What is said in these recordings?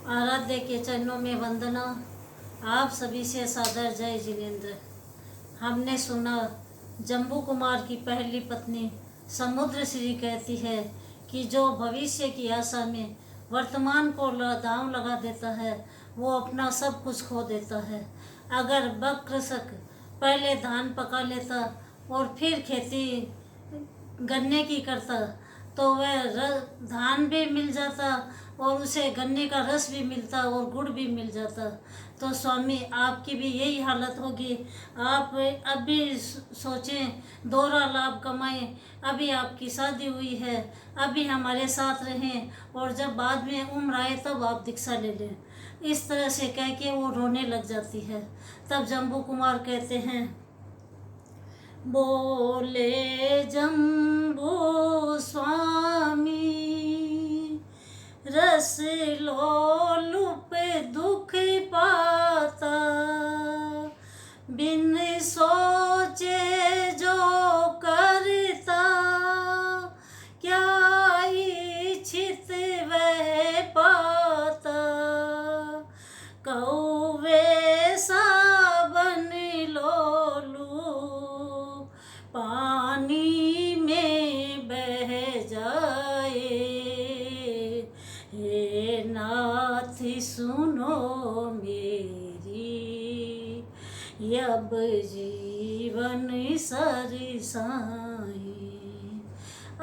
आराध्य के चरणों में वंदना। आप सभी से सादर जय जिनेंद्र। हमने सुना जम्बू कुमार की पहली पत्नी समुद्र श्री कहती है कि जो भविष्य की आशा में वर्तमान को दांव लगा देता है वो अपना सब कुछ खो देता है। अगर बकृषक पहले धान पका लेता और फिर खेती गन्ने की करता तो वह धान भी मिल जाता और उसे गन्ने का रस भी मिलता और गुड़ भी मिल जाता। तो स्वामी आपकी भी यही हालत होगी। आप अभी सोचें, दोहरा लाभ कमाएं। अभी आपकी शादी हुई है, अभी हमारे साथ रहें और जब बाद में उम्र आए तब आप दीक्षा ले लें। इस तरह से कह के वो रोने लग जाती है। तब जम्बू कुमार कहते हैं, बोले जम्बू स्वामी रस लोलुप दुख पाता, बिन सोचे जो करता, क्या इच्छित वह पाता। कौवे सावन लोलू पानी में बह जाए, हे नाथ सुनो मेरी अब जीवन सरसाई।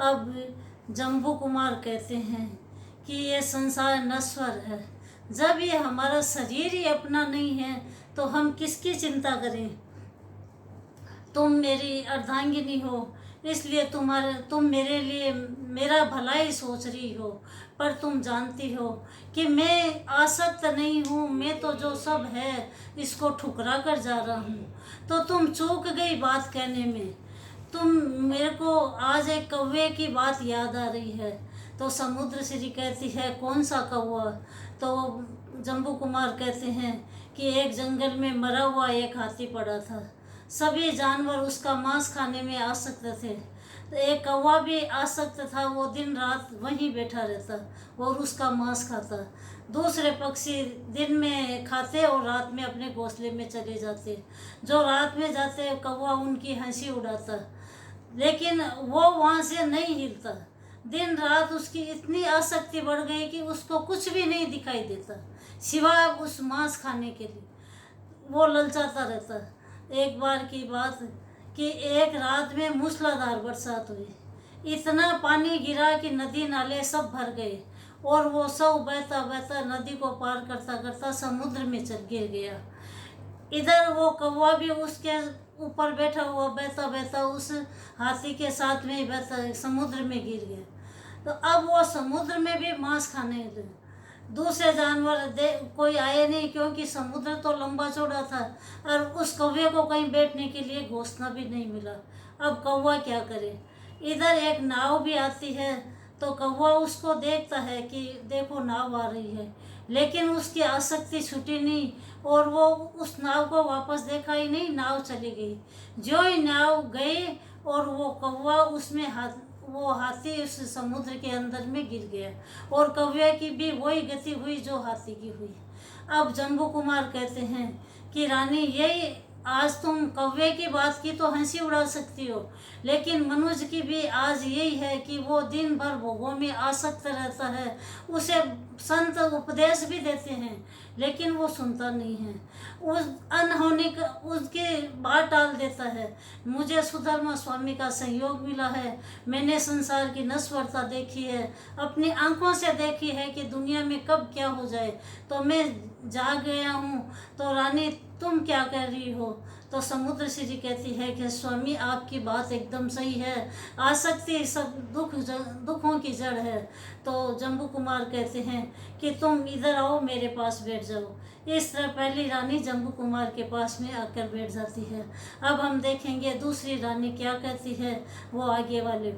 अब जम्बू कुमार कहते हैं कि ये संसार नश्वर है। जब ये हमारा शरीर ही अपना नहीं है तो हम किसकी चिंता करें। तुम मेरी अर्धांगिनी हो, इसलिए तुम मेरे लिए मेरा भला ही सोच रही हो, पर तुम जानती हो कि मैं आसक्त नहीं हूँ। मैं तो जो सब है इसको ठुकरा कर जा रहा हूँ। तो तुम चूक गई बात कहने में। तुम मेरे को आज एक कौवे की बात याद आ रही है। तो समुद्र श्री कहती है, कौन सा कौवा। तो जम्बू कुमार कहते हैं कि एक जंगल में मरा हुआ एक हाथी पड़ा था। सभी जानवर उसका मांस खाने में आसक्त थे। तो एक कौवा भी आसक्त था। वो दिन रात वहीं बैठा रहता और उसका मांस खाता। दूसरे पक्षी दिन में खाते और रात में अपने घोंसले में चले जाते। जो रात में जाते कौवा उनकी हंसी उड़ाता, लेकिन वो वहाँ से नहीं हिलता। दिन रात उसकी इतनी आसक्ति बढ़ गई कि उसको कुछ भी नहीं दिखाई देता सिवाय उस मांस खाने के लिए। वो ललचाता रहता। एक बार की बात कि एक रात में मूसलाधार बरसात हुई। इतना पानी गिरा कि नदी नाले सब भर गए और वो सब बहता बहता नदी को पार करता करता समुद्र में चल गिर गया। इधर वो कौवा भी उसके ऊपर बैठा हुआ बहता बहता उस हाथी के साथ में ही बहता समुद्र में गिर गया। तो अब वो समुद्र में भी मांस खाने लगे। दूसरे जानवर कोई आए नहीं, क्योंकि समुद्र तो लंबा चौड़ा था और उस कौवे को कहीं बैठने के लिए घोंसला भी नहीं मिला। अब कौवा क्या करे। इधर एक नाव भी आती है तो कौवा उसको देखता है कि देखो नाव आ रही है, लेकिन उसकी आसक्ति छूटी नहीं और वो उस नाव को वापस देखा ही नहीं। नाव चली गई। जो ही नाव गई और वो कौवा उसमें वो हाथी उस समुद्र के अंदर में गिर गया और कौवे की भी वही गति हुई जो हाथी की हुई। अब जम्बू कुमार कहते हैं कि रानी, यही आज तुम कौवे की बात की तो हंसी उड़ा सकती हो, लेकिन मनुष्य की भी आज यही है कि वो दिन भर भोगों में आसक्त रहता है। उसे संत उपदेश भी देते हैं लेकिन वो सुनता नहीं है। उस अनहोनी का उसके बात टाल देता है। मुझे सुधर्मा स्वामी का सहयोग मिला है। मैंने संसार की नश्वरता देखी है, अपनी आंखों से देखी है कि दुनिया में कब क्या हो जाए। तो मैं जाग गया हूँ। तो रानी तुम क्या कर रही हो। तो समुद्र श्री कहती है कि स्वामी आपकी बात एकदम सही है। आसक्ति सब दुखों की जड़ है। तो जम्बू कुमार कहते हैं कि तुम इधर आओ, मेरे पास बैठ जाओ। इस तरह पहली रानी जम्बू कुमार के पास में आकर बैठ जाती है। अब हम देखेंगे दूसरी रानी क्या कहती है, वो आगे वाले